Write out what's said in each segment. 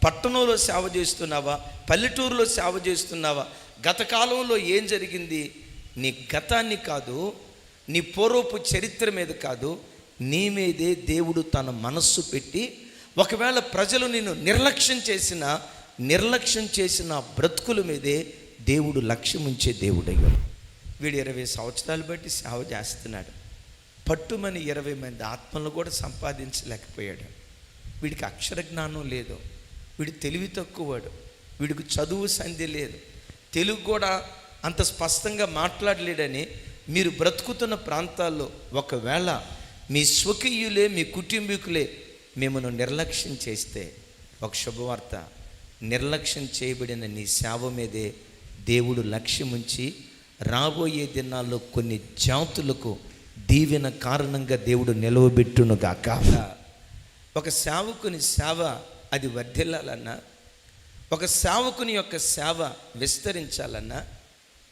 పట్టణంలో సేవ చేస్తున్నావా, పల్లెటూరులో సేవ చేస్తున్నావా? గత కాలంలో ఏం జరిగింది? నీ గతాన్ని కాదు, నీ పూర్వపు చరిత్ర మీద కాదు, నీ మీదే దేవుడు తన మనస్సు పెట్టి, ఒకవేళ ప్రజలు నిన్ను నిర్లక్ష్యం చేసిన బ్రతుకుల మీదే దేవుడు లక్ష్యం ఉంచే దేవుడయ్యాడు. వీడు 20 సంవత్సరాలు బట్టి సేవ చేస్తున్నాడు. పట్టుమని 20 మంది ఆత్మలను కూడా సంపాదించలేకపోయాడు. వీడికి అక్షర జ్ఞానం లేదు, వీడు తెలివి తక్కువవాడు, వీడికి చదువు సంధి లేదు, తెలుగు కూడా అంత స్పష్టంగా మాట్లాడలేడని మీరు బ్రతుకుతున్న ప్రాంతాల్లో ఒకవేళ మీ స్వకీయులే, మీ కుటుంబీకులే మిమ్మల్ని నిర్లక్ష్యం చేస్తే, ఒక శుభవార్త, నిర్లక్ష్యం చేయబడిన నీ సేవ మీదే దేవుడు లక్ష్యం ఉంచి రాబోయే దినాల్లో కొన్ని జాతులకు దీవెన కారణంగా దేవుడు నిలవబెట్టునుగాక. ఒక సేవకుని సేవ అది వర్ధిల్లాలన్నా, ఒక సేవకుని యొక్క సేవ విస్తరించాలన్నా,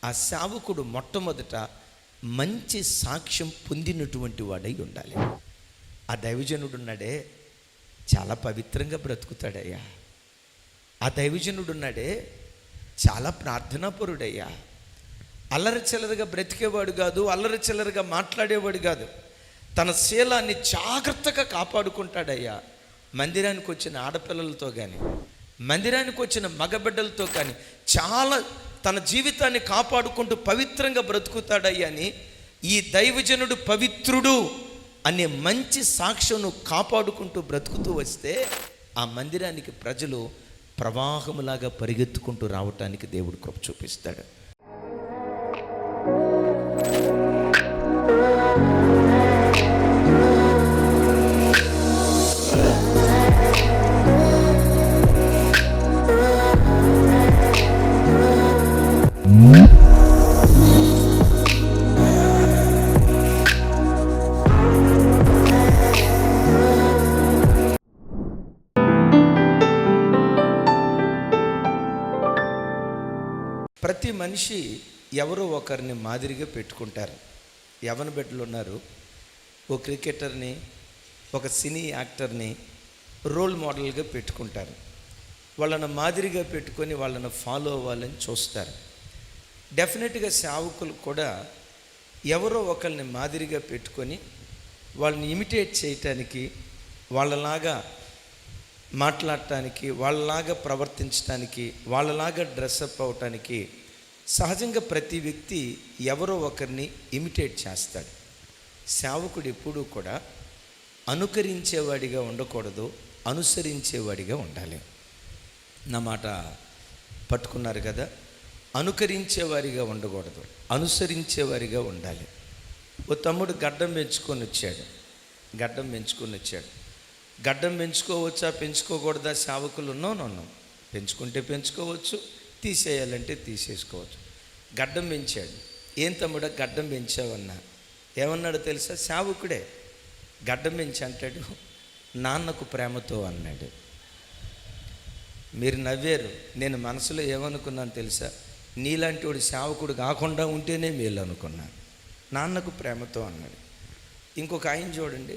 ఆ సేవకుడు మొట్టమొదట మంచి సాక్ష్యం పొందినటువంటి వాడై ఉండాలి. ఆ దైవజనుడు ఉన్నాడే చాలా పవిత్రంగా బ్రతుకుతాడయ్యా, ఆ దైవజనుడు ఉన్నాడే చాలా ప్రార్థనాపరుడయ్యా, అల్లరి చిల్లరగా బ్రతికేవాడు కాదు, అల్లరి చిల్లరగా మాట్లాడేవాడు కాదు, తన శీలాన్ని జాగ్రత్తగా కాపాడుకుంటాడయ్యా. మందిరానికి వచ్చిన ఆడపిల్లలతో కానీ, మందిరానికి వచ్చిన మగబిడ్డలతో కానీ చాలా తన జీవితాన్ని కాపాడుకుంటూ పవిత్రంగా బ్రతుకుతాడయ్యా అని ఈ దైవజనుడు పవిత్రుడు అనే మంచి సాక్ష్యం కాపాడుకుంటూ బ్రతుకుతూ వస్తే ఆ మందిరానికి ప్రజలు ప్రవాహములాగా పరిగెత్తుకుంటూ రావటానికి దేవుడు కృప చూపిస్తాడు. ప్రతి మనిషి ఎవరో ఒకరిని మాదిరిగా పెట్టుకుంటారు. యవన బిడ్డలు ఉన్నారు, ఓ క్రికెటర్ని, ఒక సినీ యాక్టర్ని రోల్ మోడల్గా పెట్టుకుంటారు. వాళ్ళను మాదిరిగా పెట్టుకొని వాళ్ళను ఫాలో అవ్వాలని చూస్తారు. డెఫినెట్గా సేవకులు కూడా ఎవరో ఒకరిని మాదిరిగా పెట్టుకొని వాళ్ళని ఇమిటేట్ చేయటానికి, వాళ్ళలాగా మాట్లాడటానికి, వాళ్ళలాగా ప్రవర్తించడానికి, వాళ్ళలాగా డ్రెస్అప్ అవటానికి సహజంగా ప్రతి వ్యక్తి ఎవరో ఒకరిని ఇమిటేట్ చేస్తాడు. సేవకుడు ఎప్పుడూ కూడా అనుకరించేవాడిగా ఉండకూడదు, అనుసరించేవాడిగా ఉండాలి. నా మాట పట్టుకున్నారు కదా, అనుకరించేవారిగా ఉండకూడదు, అనుసరించేవారిగా ఉండాలి. ఓ తమ్ముడు గడ్డం పెంచుకొని వచ్చాడు. గడ్డం పెంచుకోవచ్చా పెంచుకోకూడదా సేవకులు? నో, పెంచుకుంటే పెంచుకోవచ్చు, తీసేయాలంటే తీసేసుకోవచ్చు. గడ్డం పెంచాడు. ఏం తమ్ముడా గడ్డం పెంచావన్నా? ఏమన్నాడు తెలుసా? సేవకుడే గడ్డం పెంచి అంటాడు, నాన్నకు ప్రేమతో అన్నాడు. మీరు నవ్వారు, నేను మనసులో ఏమనుకున్నాను తెలుసా? నీలాంటి వాడు సేవకుడు కాకుండా ఉంటేనే మేలు అనుకున్నాను. నాన్నకు ప్రేమతో అన్నాడు. ఇంకొక ఆయన చూడండి,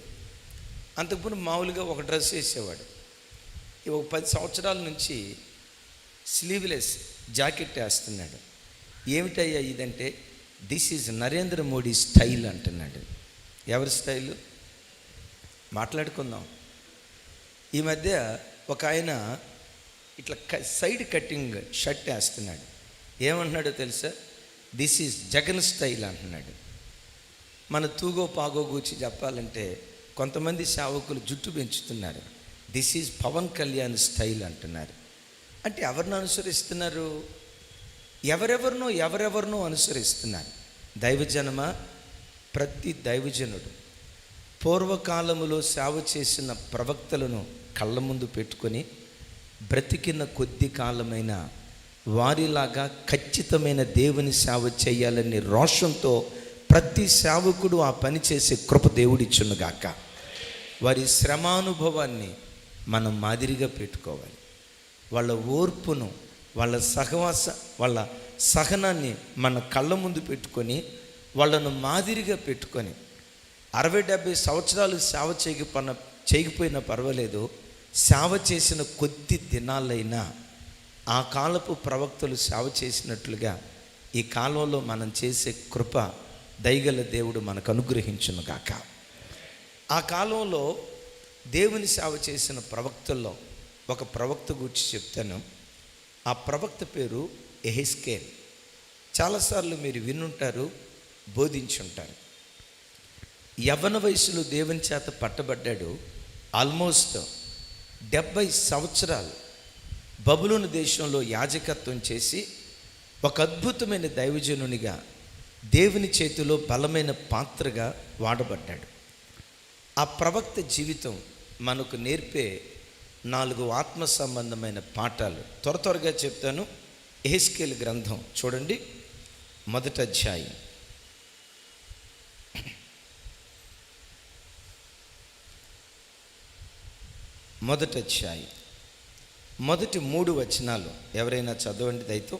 అంతకుముందు మామూలుగా ఒక డ్రెస్ వేసేవాడు. ఒక 10 సంవత్సరాల నుంచి స్లీవ్లెస్ జాకెట్ వేస్తున్నాడు. ఏమిటయ్యా ఇదంటే, this is Narendra Modi style అంటున్నాడు. ఎవరి స్టైలు? మాట్లాడుకుందాం. ఈ మధ్య ఒక ఆయన ఇట్లా సైడ్ కటింగ్ షర్ట్ వేస్తున్నాడు. ఏమంటున్నాడో తెలుసా? దిస్ ఈజ్ జగన్ స్టైల్ అంటున్నాడు. మన తూగో పాగో గూచి చెప్పాలంటే కొంతమంది సేవకులు జుట్టు పెంచుతున్నారు. This is Pavan Kalyan style అంటున్నారు. అంటే ఎవరిని అనుసరిస్తున్నారు? ఎవరెవరినో అనుసరిస్తున్నారు. దైవజనమా, ప్రతి దైవజనుడు పూర్వకాలములో సేవ చేసిన ప్రవక్తలను కళ్ళ ముందు పెట్టుకొని బ్రతికిన కొద్ది కాలమైన వారిలాగా ఖచ్చితమైన దేవుని సేవ చేయాలని రోషంతో ప్రతి సేవకుడు ఆ పని చేసే కృప దేవుడిచ్చునుగాక. వారి శ్రమానుభవాన్ని మనం మాదిరిగా పెట్టుకోవాలి. వాళ్ళ ఓర్పును, వాళ్ళ వాళ్ళ సహనాన్ని మన కళ్ళ ముందు పెట్టుకొని వాళ్ళను మాదిరిగా పెట్టుకొని 60-70 సంవత్సరాలు సేవ చేయకపోయినా పర్వాలేదు, సేవ చేసిన కొద్ది దినాలైనా ఆ కాలపు ప్రవక్తలు సేవ చేసినట్లుగా ఈ కాలంలో మనం చేసే కృప దయగల దేవుడు మనకు అనుగ్రహించునుగాక. ఆ కాలంలో దేవుని సేవ చేసిన ప్రవక్తల్లో ఒక ప్రవక్త గురించి చెప్తాను. ఆ ప్రవక్త పేరు యెహెజ్కేలు. చాలాసార్లు మీరు వినుంటారు, బోధించుంటారు. యవ్వన వయసులో దేవుని చేత పట్టబడ్డాడు. ఆల్మోస్ట్ 70 సంవత్సరాలు బబులోను దేశంలో యాజకత్వం చేసి ఒక అద్భుతమైన దైవజనునిగా దేవుని చేతిలో బలమైన పాత్రగా వాడబడ్డాడు. ఆ ప్రవక్త జీవితం మనకు నేర్పే 4 ఆత్మ సంబంధమైన పాఠాలు త్వరగా చెప్తాను. యెహెజ్కేలు గ్రంథం చూడండి, 1వ అధ్యాయం. మొదటి 3 వచనాలు ఎవరైనా చదవండి దయతో.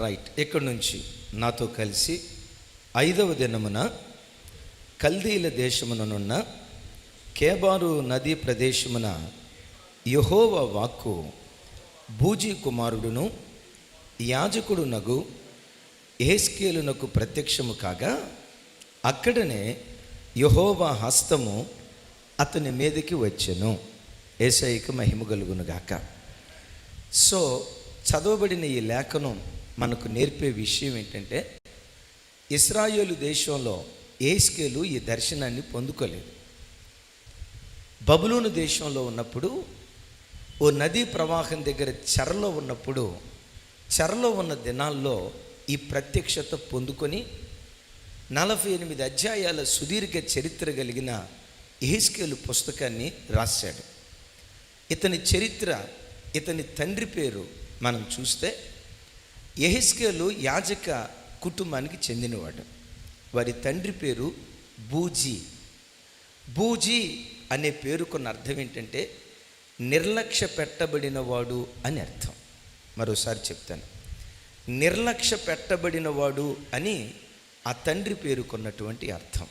రైట్, ఇక్కడి నుంచి నాతో కలిసి 5వ దినమున కల్దీల దేశముననున్న కేబారు నదీ ప్రదేశమున యెహోవా వాక్కు బూజీ కుమారుడును యాజకుడునగు యెహెజ్కేలునకు ప్రత్యక్షము కాగా, అక్కడనే యెహోవా హస్తము అతని మీదకి వచ్చెను. యేసయ్యకు మహిమ కలుగునుగాక. సో చదవబడిన ఈ లేఖనం మనకు నేర్పే విషయం ఏంటంటే, ఇశ్రాయేలు దేశంలో యెహెజ్కేలు ఈ దర్శనాన్ని పొందుకోలేదు. బబులోను దేశంలో ఉన్నప్పుడు, ఓ నదీ ప్రవాహం దగ్గర చెరలో ఉన్నప్పుడు, చెరలో ఉన్న దినాల్లో ఈ ప్రత్యక్షత పొందుకొని 48 అధ్యాయాల సుదీర్ఘ చరిత్ర కలిగిన యెహెజ్కేలు పుస్తకాన్ని రాశాడు. ఇతని చరిత్ర, ఇతని తండ్రి పేరు మనం చూస్తే, యెహెజ్కేలు యాజక కుటుంబానికి చెందినవాడు. వారి తండ్రి పేరు బూజీ. బూజీ అనే పేరుకున్న అర్థం ఏంటంటే నిర్లక్ష్య పెట్టబడినవాడు అని అర్థం. మరోసారి చెప్తాను, నిర్లక్ష్య పెట్టబడినవాడు అని ఆ తండ్రి పేరుకున్నటువంటి అర్థం.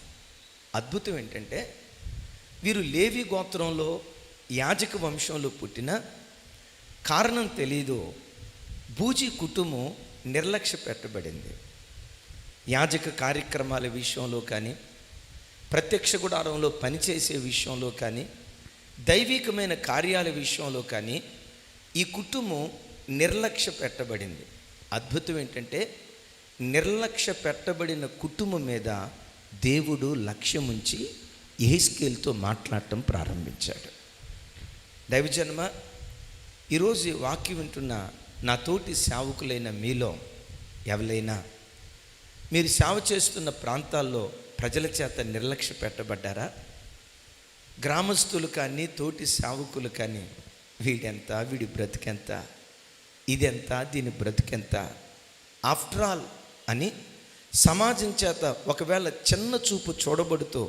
అద్భుతం ఏంటంటే, వీరు లేవి గోత్రంలో యాజక వంశంలో పుట్టిన కారణం తెలీదు, బూజీ కుటుంబం నిర్లక్ష్య పెట్టబడింది. యాజక కార్యక్రమాల విషయంలో కానీ, ప్రత్యక్ష గుడారంలో పనిచేసే విషయంలో కానీ, దైవికమైన కార్యాల విషయంలో కానీ ఈ కుటుంబం నిర్లక్ష్య పెట్టబడింది. అద్భుతం ఏంటంటే, నిర్లక్ష్య పెట్టబడిన కుటుంబం మీద దేవుడు లక్ష్యం ఉంచి యెహెజ్కేలుతో మాట్లాడటం ప్రారంభించాడు. దైవజన్మ, ఈరోజు వాక్యం వింటున్న నా తోటి సేవకులైన మీలో ఎవరైనా మీరు సేవ చేస్తున్న ప్రాంతాల్లో ప్రజల చేత నిర్లక్ష్య పెట్టబడ్డారా? గ్రామస్తులు కానీ, తోటి సేవకులు కానీ, వీడెంత, వీడి బ్రతికెంత, ఇదెంత, దీని బ్రతికెంత, ఆఫ్టర్ ఆల్ అని సమాజం చేత ఒకవేళ చిన్న చూపు చూడబడుతూ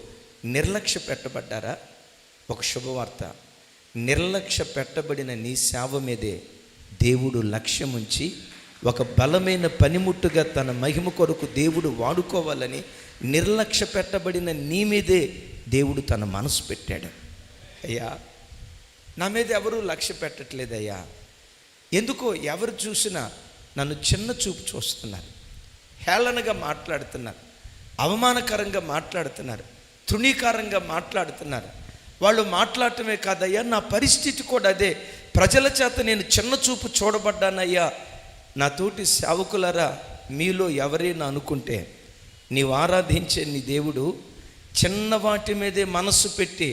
నిర్లక్ష్య పెట్టబడ్డారా? ఒక శుభవార్త, నిర్లక్ష్య పెట్టబడిన నీ సేవ మీదే దేవుడు లక్ష్యం ఉంచి ఒక బలమైన పనిముట్టుగా తన మహిమ కొరకు దేవుడు వాడుకోవాలని నిర్లక్ష్య పెట్టబడిన నీ మీదే దేవుడు తన మనసు పెట్టాడు. అయ్యా, నా మీద ఎవరూ లక్ష్య పెట్టట్లేదయ్యా, ఎందుకో ఎవరు చూసినా నన్ను చిన్న చూపు చూస్తున్నారు, హేళనగా మాట్లాడుతున్నారు, అవమానకరంగా మాట్లాడుతున్నారు, తృణీకారంగా మాట్లాడుతున్నారు. వాళ్ళు మాట్లాడటమే కాదయ్యా, నా పరిస్థితి కూడా అదే, ప్రజల చేత నేను చిన్న చూపు చూడబడ్డానయ్యా. నా తోటి సేవకులరా, మీలో ఎవరైనా అనుకుంటే నీవు ఆరాధించే నీ దేవుడు చిన్న వాటి మీదే మనస్సు పెట్టి,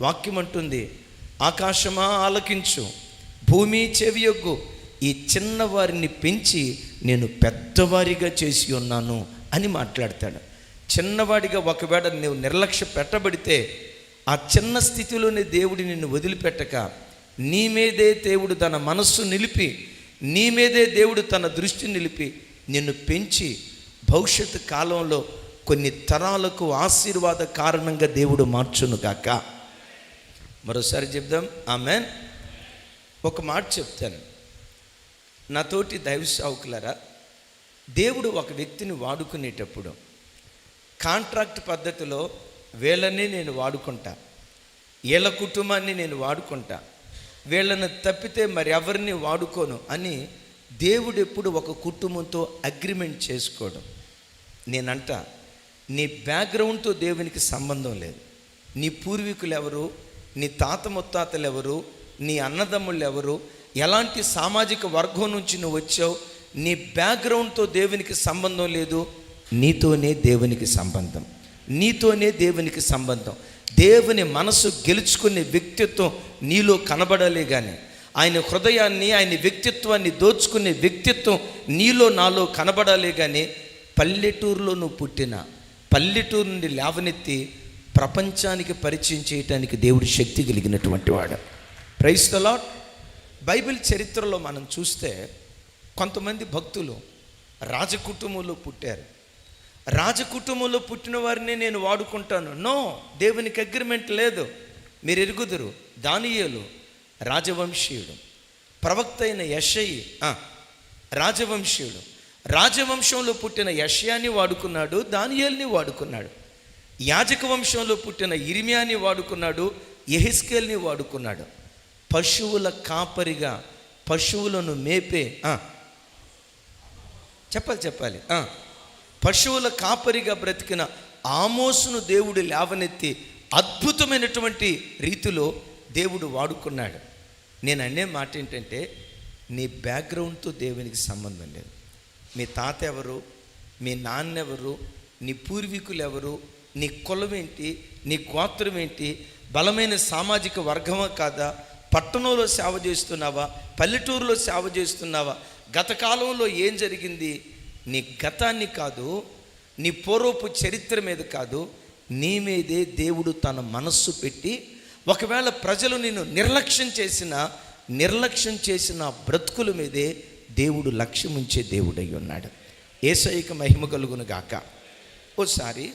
వాక్యం అంటుంది, ఆకాశమా ఆలకించు, భూమి చెవియొగ్గు, ఈ చిన్నవారిని పెంచి నేను పెద్దవారిగా చేసి ఉన్నాను అని మాట్లాడతాడు. చిన్నవాడిగా ఒకవేళ నువ్వు నిర్లక్ష్య పెట్టబడితే, ఆ చిన్న స్థితిలోనే దేవుడు నిన్ను వదిలిపెట్టక నీ మీదే దేవుడు తన మనస్సు నిలిపి నీ మీదే దేవుడు తన దృష్టి నిలిపి నిన్ను పెంచి భవిష్యత్తు కాలంలో కొన్ని తరాలకు ఆశీర్వాద కారణంగా దేవుడు మార్చునుగాక. మరోసారి చెప్దాం ఆమేన్. ఒక మాట చెప్తాను, నాతోటి దైవ సేవకులారా, దేవుడు ఒక వ్యక్తిని వాడుకునేటప్పుడు కాంట్రాక్ట్ పద్ధతిలో వీళ్ళని నేను వాడుకుంటా, వీళ్ళ కుటుంబాన్ని నేను వాడుకుంటా, వీళ్ళని తప్పితే మరి ఎవరిని వాడుకోను అని దేవుడు ఎప్పుడు ఒక కుటుంబంతో అగ్రిమెంట్ చేసుకోవడం. నేనంట, నీ బ్యాక్గ్రౌండ్తో దేవునికి సంబంధం లేదు. నీ పూర్వీకులు ఎవరు, నీ తాత ముత్తాతలు ఎవరు, నీ అన్నదమ్ముళ్ళు ఎవరు, ఎలాంటి సామాజిక వర్గం నుంచి నువ్వు వచ్చావు, నీ బ్యాక్గ్రౌండ్తో దేవునికి సంబంధం లేదు. నీతోనే దేవునికి సంబంధం, నీతోనే దేవునికి సంబంధం. దేవుని మనసు గెలుచుకునే వ్యక్తిత్వం నీలో కనబడాలే కానీ, ఆయన హృదయాన్ని, ఆయన వ్యక్తిత్వాన్ని దోచుకునే వ్యక్తిత్వం నీలో నాలో కనబడాలే కానీ, పల్లెటూరులో నువ్వు పుట్టిన, పల్లెటూరు నుండి లేవనెత్తి ప్రపంచానికి పరిచయం చేయటానికి దేవుడు శక్తి కలిగినటువంటి వాడు. Praise the lord. బైబిల్ చరిత్రలో మనం చూస్తే కొంతమంది భక్తులు రాజకుటుంబంలో పుట్టారు. రాజకుటుంబంలో పుట్టిన వారిని నేను వాడుకుంటాను. నో, దేవునికి అగ్రిమెంట్ లేదు. మీరు ఎరుగుదురు, దానియేలు రాజవంశీయుడు, ప్రవక్త అయిన యెషయా రాజవంశీయుడు. రాజవంశంలో పుట్టిన యెషయాని వాడుకున్నాడు, దానియేలుని వాడుకున్నాడు. యాజక వంశంలో పుట్టిన ఇర్మియాని వాడుకున్నాడు, యెహెజ్కేలుని వాడుకున్నాడు. పశువుల కాపరిగా, పశువులను మేపే చెప్పాలి పశువుల కాపరిగా బ్రతికిన ఆమోసును దేవుడు లేవనెత్తి అద్భుతమైనటువంటి రీతిలో దేవుడు వాడుకున్నాడు. నేను అనే మాట ఏంటంటే, నీ బ్యాక్గ్రౌండ్తో దేవునికి సంబంధం లేదు. మీ తాత ఎవరు, మీ నాన్న ఎవరు, నీ పూర్వీకులు ఎవరు, నీ కులం ఏంటి, నీ గోత్రం ఏంటి, బలమైన సామాజిక వర్గమా కాదా, పట్టణంలో సేవ చేస్తున్నావా, పల్లెటూరులో సేవ చేస్తున్నావా, గత కాలంలో ఏం జరిగింది, నీ గతాన్ని కాదు, నీ పూర్వపు చరిత్ర మీద కాదు, నీ మీదే దేవుడు తన మనస్సు పెట్టి, ఒకవేళ ప్రజలు నిన్ను నిర్లక్ష్యం చేసిన బ్రతుకుల మీదే దేవుడు లక్ష్యం ఉంచే దేవుడై ఉన్నాడు. యేసయ్యకు మహిమ కలుగును గాక. ఓసారి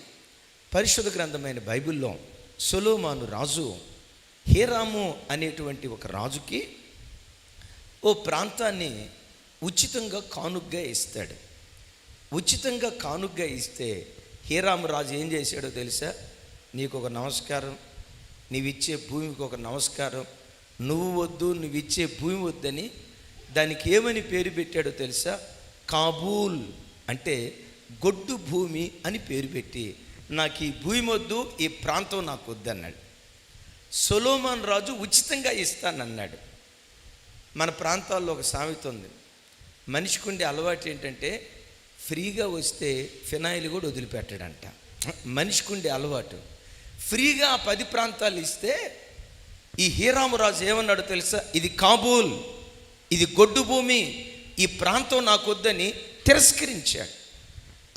పరిశుద్ధ గ్రంథమైన బైబిల్లో సొలొమోను రాజు హీరాము అనేటువంటి ఒక రాజుకి ఓ ప్రాంతాన్ని ఉచితంగా కానుగ్గా ఇస్తాడు. ఉచితంగా కానుగ్గా ఇస్తే హీరాము రాజు ఏం చేశాడో తెలుసా? నీకు ఒక నమస్కారం, నీవిచ్చే భూమికి ఒక నమస్కారం, నువ్వు వద్దు, నువ్విచ్చే భూమి వద్దని దానికి ఏమని పేరు పెట్టాడో తెలుసా? కాబూల్, అంటే గొడ్డు భూమి అని పేరు పెట్టి, నాకు ఈ భూమి వద్దు, ఈ ప్రాంతం నాకు వద్దన్నాడు. సొలొమోను రాజు ఉచితంగా ఇస్తానన్నాడు. మన ప్రాంతాల్లో ఒక సామెత ఉంది, మనిషికి ఉండే అలవాటు ఏంటంటే ఫ్రీగా వస్తే ఫినాయిల్ కూడా వదిలిపెట్టాడంట. మనిషికి ఉండే అలవాటు. ఫ్రీగా 10 ప్రాంతాలు ఇస్తే ఈ హీరాము రాజు ఏమన్నాడు తెలుసా? ఇది కాబూల్, ఇది గొడ్డు భూమి, ఈ ప్రాంతం నాకు వద్దని తిరస్కరించాడు.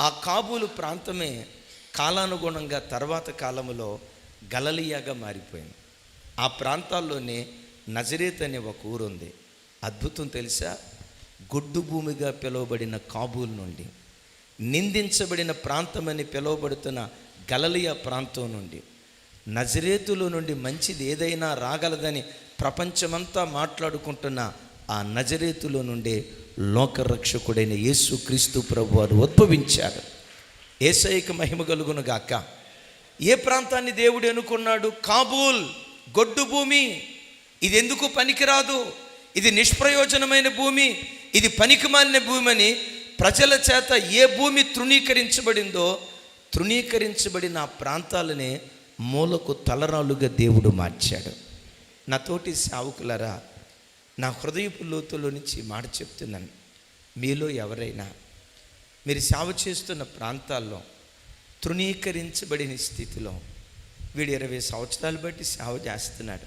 ఆ కాబూలు ప్రాంతమే కాలానుగుణంగా తర్వాత కాలంలో గలిలయగా మారిపోయింది. ఆ ప్రాంతాల్లోనే నజరేత్ అనే ఒక ఊరు ఉంది. అద్భుతం తెలుసా? గొడ్డు భూమిగా పిలువబడిన కాబూల్ నుండి, నిందించబడిన ప్రాంతమని పిలువబడుతున్న గలిలయ ప్రాంతం నుండి, నజరేతులో నుండి మంచిది ఏదైనా రాగలదని ప్రపంచమంతా మాట్లాడుకుంటున్న ఆ నజరేతులో నుండే లోకరక్షకుడైన యేసుక్రీస్తు ప్రభువారు ఉద్భవించారు. యేసయ్యకు మహిమ కలుగును గాక. ఏ ప్రాంతాన్ని దేవుడు ఎన్నుకున్నాడు? కాబూల్, గొడ్డు భూమి. ఇది ఎందుకు పనికిరాదు, ఇది నిష్ప్రయోజనమైన భూమి, ఇది పనికిమాలిన భూమి అని ప్రజల చేత ఏ భూమి తృణీకరించబడిందో, తృణీకరించబడిన ఆ ప్రాంతాలనే మూలకు తలరాలుగా దేవుడు మార్చాడు. నా తోటి సేవకులారా, నా హృదయపు లోతులో నుంచి మాట చెప్తున్నాను. మీలో ఎవరైనా మీరు సేవ చేస్తున్న ప్రాంతాల్లో తృణీకరించబడిన స్థితిలో, వీడు 20 సంవత్సరాలు బట్టి సేవ చేస్తున్నాడు,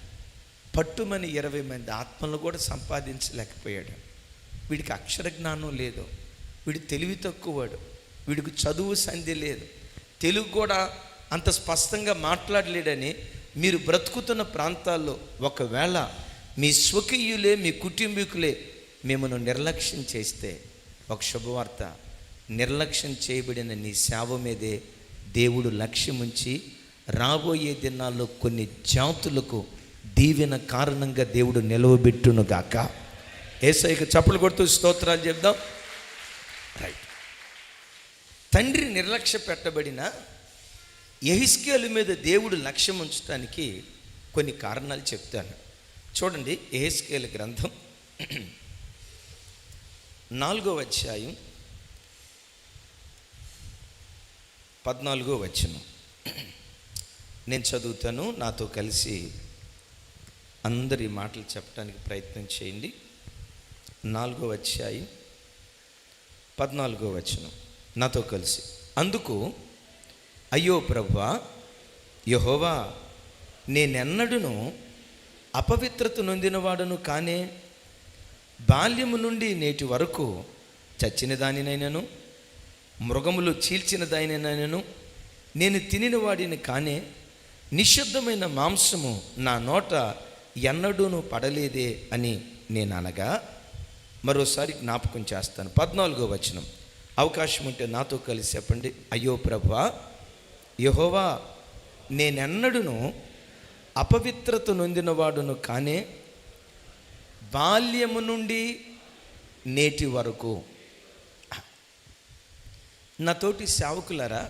పట్టుమని 20 మంది ఆత్మలను కూడా సంపాదించలేకపోయాడు, వీడికి అక్షర జ్ఞానం లేదు, వీడు తెలివి తక్కువవాడు, వీడికి చదువు సంధి లేదు, తెలుగు కూడా అంత స్పష్టంగా మాట్లాడలేడని మీరు బ్రతుకుతున్న ప్రాంతాల్లో ఒకవేళ మీ స్వకీయులే, మీ కుటుంబీకులే మిమ్మల్ని నిర్లక్ష్యం చేస్తే ఒక శుభవార్త, నిర్లక్ష్యం చేయబడిన నీ సేవ మీదే దేవుడు లక్ష్యం ఉంచి రాబోయే దినాల్లో కొన్ని జాతులకు దీవెన కారణంగా దేవుడు నిలవబెట్టును గాక. యేసయ్యకు చప్పలు కొడుతూ స్తోత్రాలు చెప్దాం. రైట్. తండ్రి నిర్లక్ష్య పెట్టబడిన యెహెజ్కేలు మీద దేవుడు లక్ష్యం ఉంచడానికి కొన్ని కారణాలు చెప్తాను. చూడండి, యెహెజ్కేలు గ్రంథం 4వ అధ్యాయం 14వ వచనం నేను చదువుతాను. నాతో కలిసి అందరి మాటలు చెప్పడానికి ప్రయత్నం చేయండి. 4వ అధ్యాయం 14వ వచనం నాతో కలిసి. అందుకు, అయ్యో ప్రభువా యెహోవా, నేనెన్నడూను అపవిత్రత నొందినవాడను కానే, బాల్యము నుండి నేటి వరకు చచ్చిన దానినైనను మృగములు చీల్చిన దానినైనను నేను తినిన వాడిని కానే, నిషిద్ధమైన మాంసము నా నోట ఎన్నడూను పడలేదే అని నేను అనగా, మరోసారి జ్ఞాపకం చేస్తాను. 14వ వచనం అవకాశం ఉంటే నాతో కలిసి చెప్పండి. అయ్యో ప్రభువా యెహోవా, నేనెన్నడూను అపవిత్రత నొందినవాడును కానే, బాల్యము నుండి నేటి వరకు. నాతోటి సేవకులారా,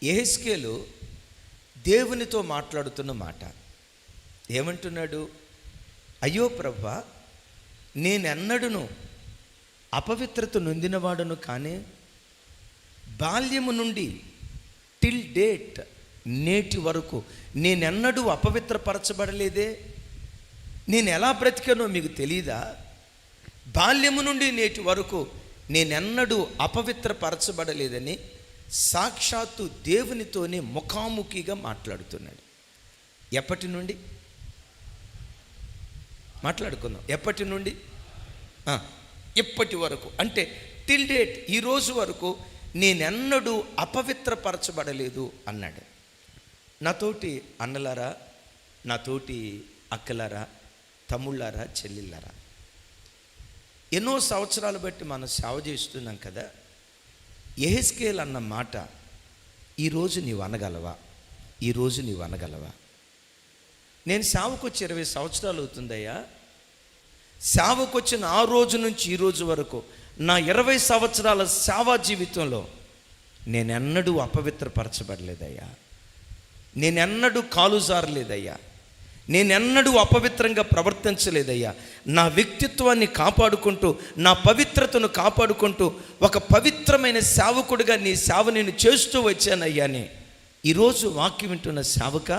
యెహెజ్కేలు దేవునితో మాట్లాడుతున్న మాట ఏమంటున్నాడు? అయ్యో ప్రభువా, నేనెన్నడూను అపవిత్రత నొందినవాడును కానే, బాల్యము నుండి టిల్ డేట్ నేటి వరకు నేనెన్నడూ అపవిత్రపరచబడలేదే. నేను ఎలా బ్రతికానో మీకు తెలీదా? బాల్యము నుండి నేటి వరకు నేనెన్నడూ అపవిత్రపరచబడలేదని సాక్షాత్తు దేవునితోనే ముఖాముఖిగా మాట్లాడుతున్నాడు. ఎప్పటి నుండి మాట్లాడుకుందాం? ఎప్పటి నుండి? ఇప్పటి వరకు, అంటే టిల్ డేట్, ఈరోజు వరకు నేనెన్నడూ అపవిత్రపరచబడలేదు అన్నాడు. నాతోటి అన్నలారా, నాతోటి అక్కలారా, తమ్ముళ్ళారా, చెల్లిళ్ళారా, ఎన్నో సంవత్సరాలు బట్టి మనం సేవ చేస్తున్నాం కదా. యెహెజ్కేలు అన్న మాట ఈరోజు నీవు అనగలవా? ఈరోజు నీవు అనగలవా? నేను సేవకు వచ్చి 20 సంవత్సరాలు అవుతుందయ్యా. సేవకు వచ్చిన ఆ రోజు నుంచి ఈ రోజు వరకు నా 20 సంవత్సరాల సేవా జీవితంలో నేనెన్నడూ అపవిత్రపరచబడలేదయ్యా. నేనెన్నడూ కాలు జారలేదయ్యా. నేనెన్నడూ అపవిత్రంగా ప్రవర్తించలేదయ్యా. నా వ్యక్తిత్వాన్ని కాపాడుకుంటూ, నా పవిత్రతను కాపాడుకుంటూ ఒక పవిత్రమైన సేవకుడిగా నీ సేవ నేను చేస్తూ వచ్చానయ్యాని. ఈరోజు వాక్యం వింటున్న సేవక,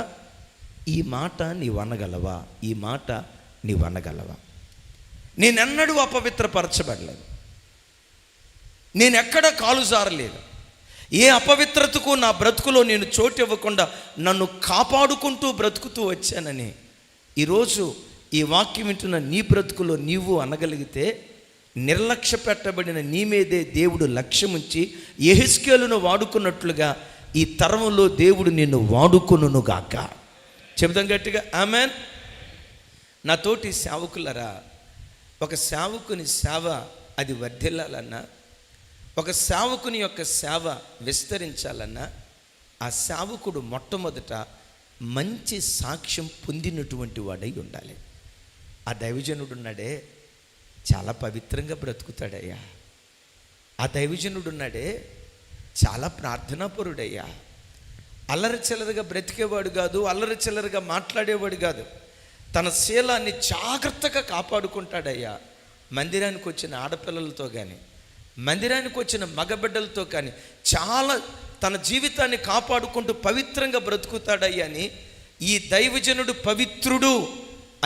ఈ మాట నీవు అనగలవా? ఈ మాట నీవు అనగలవా? నేనెన్నడూ అపవిత్రపరచబడలేదు. నేనెక్కడ కాలు జారలేదు. ఏ అపవిత్రతకు నా బ్రతుకులో నేను చోటు ఇవ్వకుండా నన్ను కాపాడుకుంటూ బ్రతుకుతూ వచ్చానని ఈరోజు ఈ వాక్యం వింటున్న నీ బ్రతుకులో నీవు అనగలిగితే, నిర్లక్ష్య పెట్టబడిన నీ మీదే దేవుడు లక్ష్యముంచి యెహెజ్కేలును వాడుకున్నట్లుగా ఈ తరంలో దేవుడు నిన్ను వాడుకొనుగాక. చెబుదాం గట్టిగా ఆమెన్. నా తోటి సేవకులరా, ఒక సేవకుని సేవ అది వర్ధిల్లాలన్నా, ఒక సేవకుని యొక్క సేవ విస్తరించాలన్నా, ఆ సేవకుడు మొట్టమొదట మంచి సాక్ష్యం పొందినటువంటి వాడై ఉండాలి. ఆ దైవజనుడు ఉన్నాడే, చాలా పవిత్రంగా బ్రతుకుతాడయ్యా. ఆ దైవజనుడు ఉన్నాడే, చాలా ప్రార్థనాపరుడయ్యా. అల్లరి చిల్లరగా బ్రతికేవాడు కాదు, అల్లరి చిల్లరగా మాట్లాడేవాడు కాదు. తన శీలాన్ని జాగ్రత్తగా కాపాడుకుంటాడయ్యా. మందిరానికి వచ్చిన ఆడపిల్లలతో కానీ, మందిరానికి వచ్చిన మగబిడ్డలతో కానీ చాలా తన జీవితాన్ని కాపాడుకుంటూ పవిత్రంగా బ్రతుకుతాడయ్యా అని ఈ దైవజనుడు పవిత్రుడు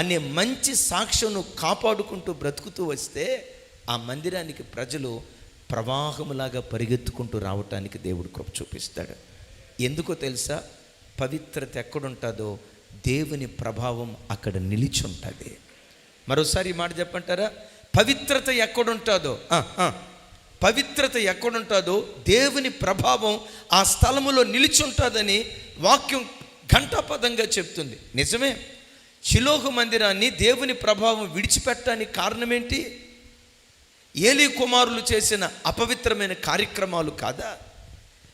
అనే మంచి సాక్ష్యంను కాపాడుకుంటూ బ్రతుకుతూ వస్తే ఆ మందిరానికి ప్రజలు ప్రవాహములాగా పరిగెత్తుకుంటూ రావటానికి దేవుడు కృప చూపిస్తాడు. ఎందుకో తెలుసా? పవిత్రత ఎక్కడుంటుందో దేవుని ప్రభావం అక్కడ నిలిచి ఉంటుంది. మరోసారి ఈ మాట చెప్పంటారా? పవిత్రత ఎక్కడుంటుందో, పవిత్రత ఎక్కడుంటుందో దేవుని ప్రభావం ఆ స్థలములో నిలిచి ఉంటుందని వాక్యం ఘంటాపదంగా చెప్తుంది. నిజమే. షిలోహు మందిరాన్ని దేవుని ప్రభావం విడిచిపెట్టడానికి కారణం ఏంటి? ఏలీ కుమారులు చేసిన అపవిత్రమైన కార్యక్రమాలు కాదా?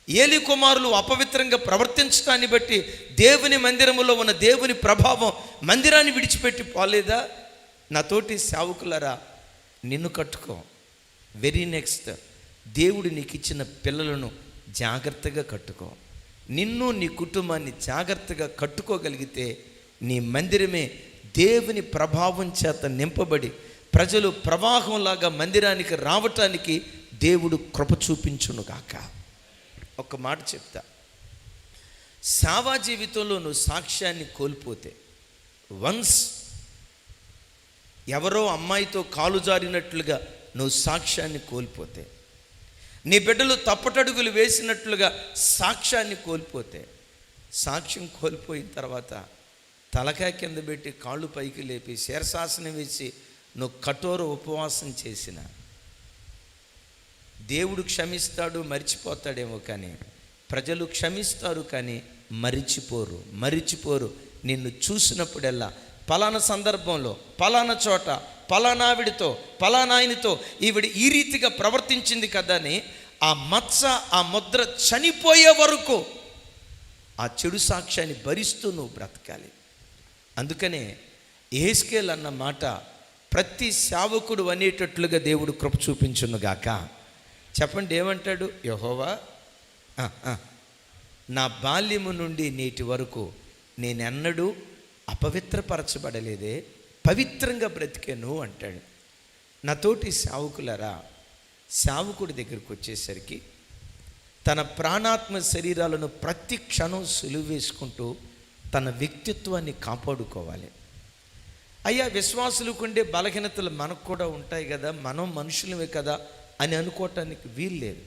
ఏలీ కుమారులు అపవిత్రంగా ప్రవర్తించడాన్ని బట్టి దేవుని మందిరములో ఉన్న దేవుని ప్రభావం మందిరాన్ని విడిచిపెట్టి పోలేదా? నాతోటి సేవకులరా, నిన్ను కట్టుకో. వెరీ నెక్స్ట్, దేవుడు నీకు ఇచ్చిన పిల్లలను జాగ్రత్తగా కట్టుకో. నిన్ను నీ కుటుంబాన్ని జాగ్రత్తగా కట్టుకోగలిగితే నీ మందిరమే దేవుని ప్రభావం చేత నింపబడి ప్రజలు ప్రవాహంలాగా మందిరానికి రావటానికి దేవుడు కృప చూపించునుగాక. ఒక మాట చెప్తా, సేవా జీవితంలో నువ్వు సాక్ష్యాన్ని కోల్పోతే, వన్స్ ఎవరో అమ్మాయితో కాలు జారినట్లుగా నువ్వు సాక్ష్యాన్ని కోల్పోతే, నీ బిడ్డలు తప్పటడుగులు వేసినట్లుగా సాక్ష్యాన్ని కోల్పోతే, సాక్ష్యం కోల్పోయిన తర్వాత తలకాయ కింద పెట్టి కాళ్ళు పైకి లేపి శీర్షాసనం వేసి నువ్వు కఠోర ఉపవాసం చేసిన దేవుడు క్షమిస్తాడు, మరిచిపోతాడేమో, కానీ ప్రజలు క్షమిస్తారు కానీ మరిచిపోరు. నిన్ను చూసినప్పుడల్లా పలానా సందర్భంలో, పలానా చోట, పలానా ఆవిడితో, పలానా ఆయనతో ఈవిడ ఈ రీతిగా ప్రవర్తించింది కదా అని ఆ మచ్చ, ఆ ముద్ర చనిపోయే వరకు ఆ చెడు సాక్ష్యాన్ని భరిస్తూ నువ్వు బ్రతకాలి. అందుకనే యెహెజ్కేలు అన్న మాట ప్రతి సేవకుడు అనేటట్లుగా దేవుడు కృప చూపించునుగాక. చెప్పండి, ఏమంటాడు? యెహోవా, నా బాల్యము నుండి నేటి వరకు నేనెన్నడూ అపవిత్రపరచబడలేదే, పవిత్రంగా బ్రతికాను అంటాడు. నాతోటి సేవకులరా, సేవకుడి దగ్గరికి వచ్చేసరికి తన ప్రాణాత్మ శరీరాలను ప్రతి క్షణం సులువు వేసుకుంటూ తన వ్యక్తిత్వాన్ని కాపాడుకోవాలి. అయ్యా, విశ్వాసులకుండే బలహీనతలు మనకు కూడా ఉంటాయి కదా, మనం మనుషులమే కదా అని అనుకోవటానికి వీల్లేదు.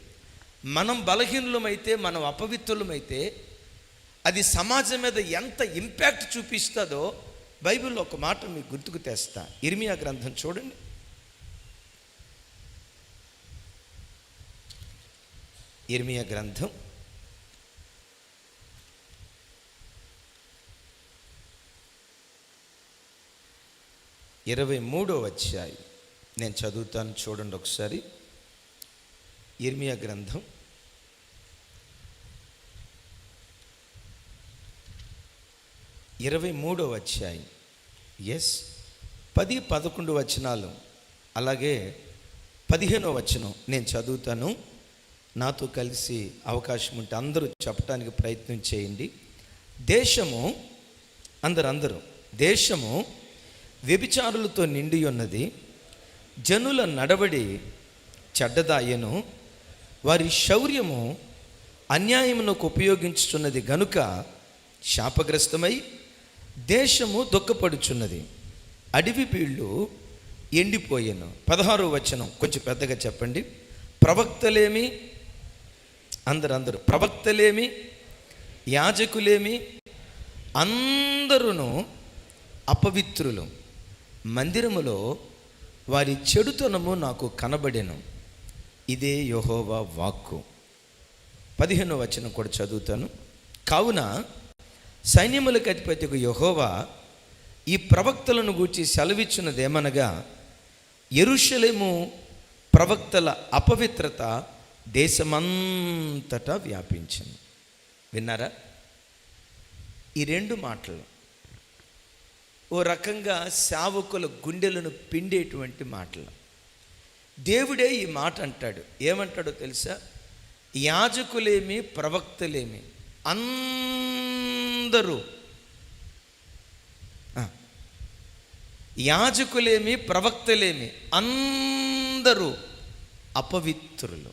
మనం బలహీనులమైతే, మనం అపవిత్రులమైతే అది సమాజం మీద ఎంత ఇంపాక్ట్ చూపిస్తుందో బైబిల్లో ఒక మాట మీకు గుర్తుకు తెస్తా. ఇర్మియా గ్రంథం చూడండి. ఇర్మియా గ్రంథం 23వ అధ్యాయం నేను చదువుతాను, చూడండి ఒకసారి. ఇర్మియా గ్రంథం 23వ అధ్యాయం, 10, 11 వచనాలు, అలాగే 15వ వచనం నేను చదువుతాను. నాతో కలిసి అవకాశం ఉంటే అందరూ చెప్పడానికి ప్రయత్నం చేయండి. దేశము, అందరూ దేశము వ్యభిచారులతో నిండి ఉన్నది, జనుల నడవడి చెడ్డదాయను, వారి శౌర్యము అన్యాయమునకు ఉపయోగించుచున్నది గనుక శాపగ్రస్తమై దేశము దుఃఖపడుచున్నది, అడవి బీళ్ళు ఎండిపోయాను. 16వ వచనం కొంచెం పెద్దగా చెప్పండి. ప్రవక్తలేమి, అందరూ ప్రవక్తలేమి, యాజకులేమి, అందరూ అపవిత్రులు, మందిరములో వారి చెడుతనము నాకు కనబడెను, ఇదే యెహోవా వాక్కు. 15వ వచనం కూడా చదువుతాను. కావున సైన్యములకు అధిపతికి యెహోవా ఈ ప్రవక్తలను గూర్చి సెలవిచ్చున్నదేమనగా, యెరూషలేము ప్రవక్తల అపవిత్రత దేశమంతటా వ్యాపించింది. విన్నారా? ఈ 2 మాటలు ఓ రకంగా సేవకుల గుండెలను పిండేటువంటి మాటలు. దేవుడే ఈ మాట అంటాడు. ఏమంటాడో తెలుసా? యాజకులేమి, ప్రవక్తలేమి, అందరూ, యాజకులేమి, ప్రవక్తలేమి, అందరూ అపవిత్రులు,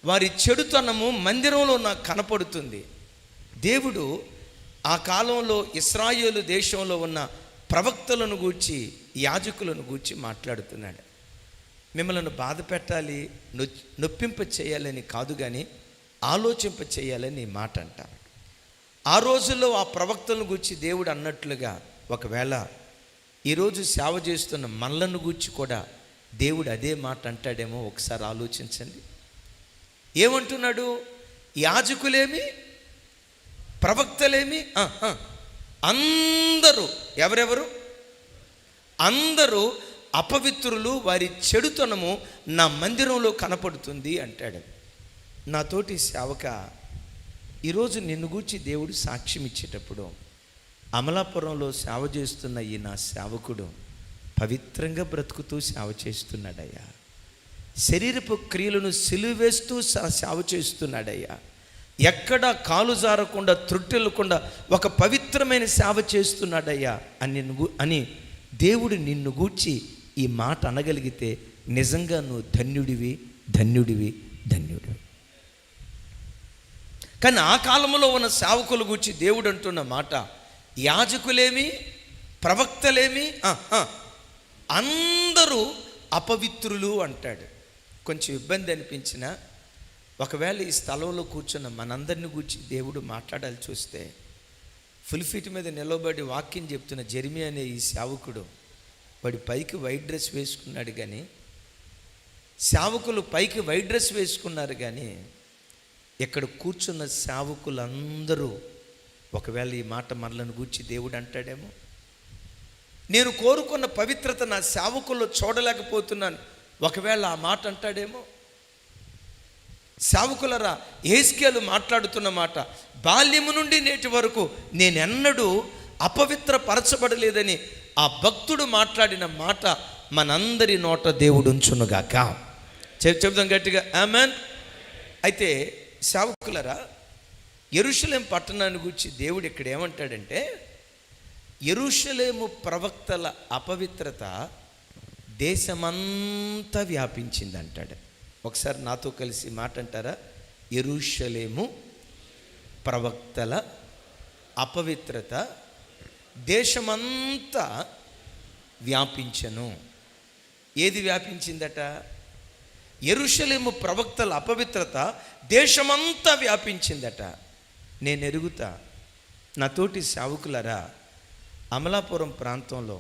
వారి చెడుతనము మందిరంలో నాకు కనపడుతుంది. దేవుడు ఆ కాలంలో ఇశ్రాయేలు దేశంలో ఉన్న ప్రవక్తలను గూర్చి, యాజకులను గూర్చి మాట్లాడుతున్నాడు. మిమ్మల్ని బాధ పెట్టాలి, నొప్పింప చేయాలని కాదు, కానీ ఆలోచింప చేయాలని ఈ మాట అంటారు. ఆ రోజుల్లో ఆ ప్రవక్తలను గూర్చి దేవుడు అన్నట్లుగా ఒకవేళ ఈరోజు సేవ చేస్తున్న మనలను గూర్చి కూడా దేవుడు అదే మాట అంటాడేమో. ఒకసారి ఆలోచించండి. ఏమంటున్నాడు? యాజకులేమి, ప్రవక్తలేమి, అందరూ ఎవరెవరు? అందరూ అపవిత్రులు, వారి చెడుతనము నా మందిరంలో కనపడుతుంది అంటాడు. నాతోటి సేవక, ఈరోజు నిన్ను గూర్చి దేవుడు సాక్ష్యం ఇచ్చేటప్పుడు, అమలాపురంలో సేవ చేస్తున్న ఈ నా సేవకుడు పవిత్రంగా బ్రతుకుతూ సేవ చేస్తున్నాడయ్యా. శరీరపు క్రియలను సిలువేస్తూ సేవ చేస్తున్నాడయ్యా. ఎక్కడ కాలు జారకుండా, త్రుట్టెలకుండా ఒక పవిత్రమైన సేవ చేస్తున్నాడయ్యా అని దేవుడు నిన్ను గూర్చి ఈ మాట అనగలిగితే నిజంగా నువ్వు ధన్యుడివి, ధన్యుడివి, ధన్యుడివి. కానీ ఆ కాలంలో ఉన్న సేవకుల గురించి దేవుడు అంటున్న మాట, యాజకులేమి, ప్రవక్తలేమి, అందరూ అపవిత్రులు అంటాడు. కొంచెం ఇబ్బంది అనిపించినా, ఒకవేళ ఈ స్థలంలో కూర్చున్న మనందరిని గురించి దేవుడు మాట్లాడాలి చూస్తే, ఫుల్ ఫీట్ మీద నిలబడి వాక్యం చెప్తున్న జెర్మీ అనే ఈ సేవకుడు, వాడి పైకి వైట్ డ్రెస్ వేసుకున్నాడు. కానీ సేవకులు పైకి వైట్ డ్రెస్ వేసుకున్నారు, కానీ ఇక్కడ కూర్చున్న సేవకులందరూ ఒకవేళ ఈ మాట మనలను గూర్చి దేవుడు అంటాడేమో, నేను కోరుకున్న పవిత్రత నా సేవకుల్లో చూడలేకపోతున్నాను, ఒకవేళ ఆ మాట అంటాడేమో. సేవకులరా, యెహెజ్కేలు మాట్లాడుతున్న మాట, బాల్యము నుండి నేటి వరకు నేనెన్నడూ అపవిత్రపరచబడలేదని ఆ భక్తుడు మాట్లాడిన మాట మనందరి నోట దేవుడు ఉంచునుగాక. చెప్దాం గట్టిగా ఆమేన్. అయితే సేవకులరా, యెరూషలేము పట్టణాన్ని గురించి దేవుడు ఇక్కడ ఏమంటాడంటే, యెరూషలేము ప్రవక్తల అపవిత్రత దేశమంతా వ్యాపించింది అంటాడు. ఒకసారి నాతో కలిసి మాట అంటారా? యెరూషలేము ప్రవక్తల అపవిత్రత దేశమంతా వ్యాపించెను. ఏది వ్యాపించిందట? యెరూషలేము ప్రవక్తల అపవిత్రత దేశమంతా వ్యాపించిందట. నేను ఎరుగుతా, నాతోటి సేవకులరా, అమలాపురం ప్రాంతంలో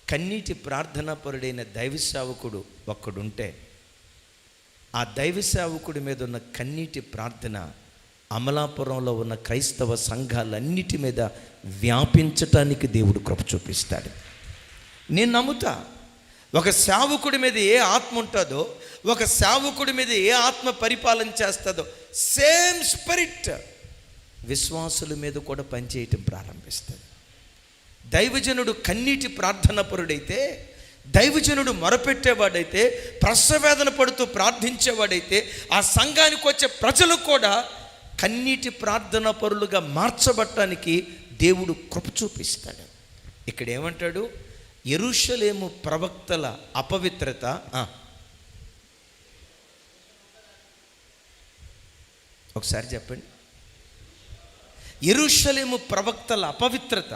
కన్నీటి ప్రార్థనాపరుడైన దైవ సేవకుడు ఒక్కడుంటే, ఆ దైవ సేవకుడి మీద ఉన్న కన్నీటి ప్రార్థన అమలాపురంలో ఉన్న క్రైస్తవ సంఘాలన్నిటి మీద వ్యాపించటానికి దేవుడు కృప చూపిస్తాడు. నేను నమ్ముతా, ఒక సేవకుడి మీద ఏ ఆత్మ ఉంటుందో, ఒక సేవకుడి మీద ఏ ఆత్మ పరిపాలన చేస్తుందో, సేమ్ స్పిరిట్ విశ్వాసుల మీద కూడా పనిచేయటం ప్రారంభిస్తుంది. దైవజనుడు కన్నీటి ప్రార్థనాపరుడైతే, దైవజనుడు మొరపెట్టేవాడైతే, ప్రసవేదన పడుతూ ప్రార్థించేవాడైతే, ఆ సంఘానికి వచ్చే ప్రజలు కూడా కన్నీటి ప్రార్థనా పరులుగా మార్చబట్టడానికి దేవుడు కృప చూపిస్తాడు. ఇక్కడ ఏమంటాడు? యెరూషలేము ప్రవక్తల అపవిత్రత ఒకసారి చెప్పండి. యెరూషలేము ప్రవక్తల అపవిత్రత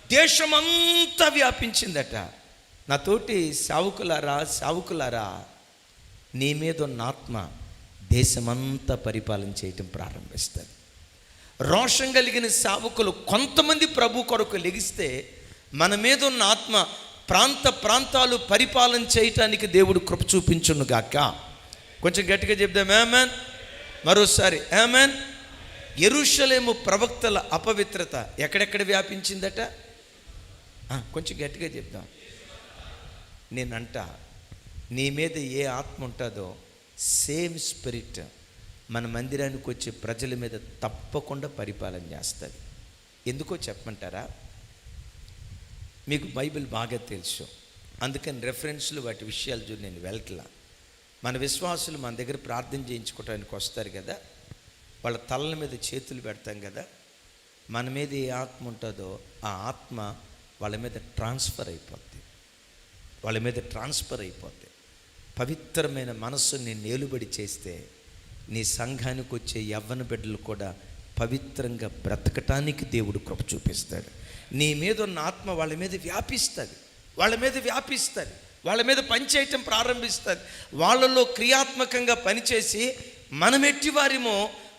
దేశమంతా వ్యాపించిందట. నాతోటి సావుకులారా, నీ మీద ఉన్న ఆత్మ దేశమంతా పరిపాలన చేయటం ప్రారంభిస్తుంది. రోషం కలిగిన సేవకులు కొంతమంది ప్రభు కొరకు లెగిస్తే, మన మీద ఉన్న ఆత్మ ప్రాంతాలు పరిపాలన చేయటానికి దేవుడు కృప చూపించునుగాక. కొంచెం గట్టిగా చెప్దాం ఆమేన్. మరోసారి ఆమేన్. యెరూషలేము ప్రవక్తల అపవిత్రత ఎక్కడెక్కడ వ్యాపించిందట? కొంచెం గట్టిగా చెప్దాం. నేనంట, నీ మీద ఏ ఆత్మ ఉంటుందో సేమ్ స్పిరిట్ మన మందిరానికి వచ్చే ప్రజల మీద తప్పకుండా పరిపాలన చేస్తుంది. ఎందుకో చెప్పమంటారా? మీకు బైబిల్ బాగా తెలుసు, అందుకని రెఫరెన్స్లు వాటి విషయాలు చూసి నేను వెళ్ళట్లా. మన విశ్వాసులు మన దగ్గర ప్రార్థన చేయించుకోవడానికి వస్తారు కదా, వాళ్ళ తలల మీద చేతులు పెడతాం కదా, మన మీద ఏ ఆత్మ ఉంటుందో ఆ ఆత్మ వాళ్ళ మీద ట్రాన్స్ఫర్ అయిపోద్ది. పవిత్రమైన మనస్సుని నేలుబడి చేస్తే నీ సంఘానికి వచ్చే యవ్వన బిడ్డలు కూడా పవిత్రంగా బ్రతకటానికి దేవుడు కృప చూపిస్తాడు. నీ మీద ఉన్న ఆత్మ వాళ్ళ మీద వ్యాపిస్తుంది, వాళ్ళ మీద పనిచేయటం ప్రారంభిస్తుంది. వాళ్ళలో క్రియాత్మకంగా పనిచేసి మనం ఎట్టివారిమో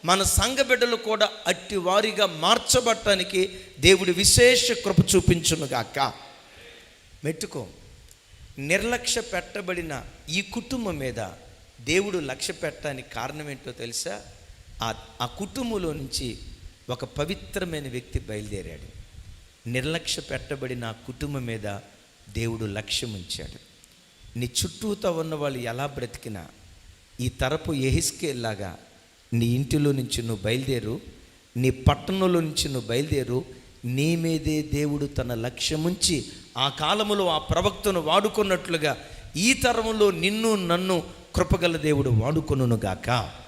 మన సంఘ బిడ్డలు కూడా అట్టివారిగా మార్చబట్టడానికి దేవుడు విశేష కృప చూపించునుగాక. మెట్టుకో. నిర్లక్ష్య పెట్టబడిన ఈ కుటుంబం మీద దేవుడు లక్ష్య పెట్టడానికి కారణం ఏంటో తెలుసా? ఆ కుటుంబంలో నుంచి ఒక పవిత్రమైన వ్యక్తి బయలుదేరాడు. నిర్లక్ష్య పెట్టబడిన ఆ కుటుంబం మీద దేవుడు లక్ష్యం ఉంచాడు. నీ చుట్టూతో ఉన్న వాళ్ళు ఎలా బ్రతికినా ఈ తరపు యెహెజ్కేలులాగా నీ ఇంటిలో నుంచి నువ్వు బయలుదేరు, నీ పట్టణంలో నుంచి నువ్వు బయలుదేరు. నీ మీదే దేవుడు తన లక్ష్యముంచి ఆ కాలములో ఆ ప్రవక్తను వాడుకున్నట్లుగా ఈ తరములో నిన్ను నన్ను కృపగల దేవుడు వాడుకొనుగాక.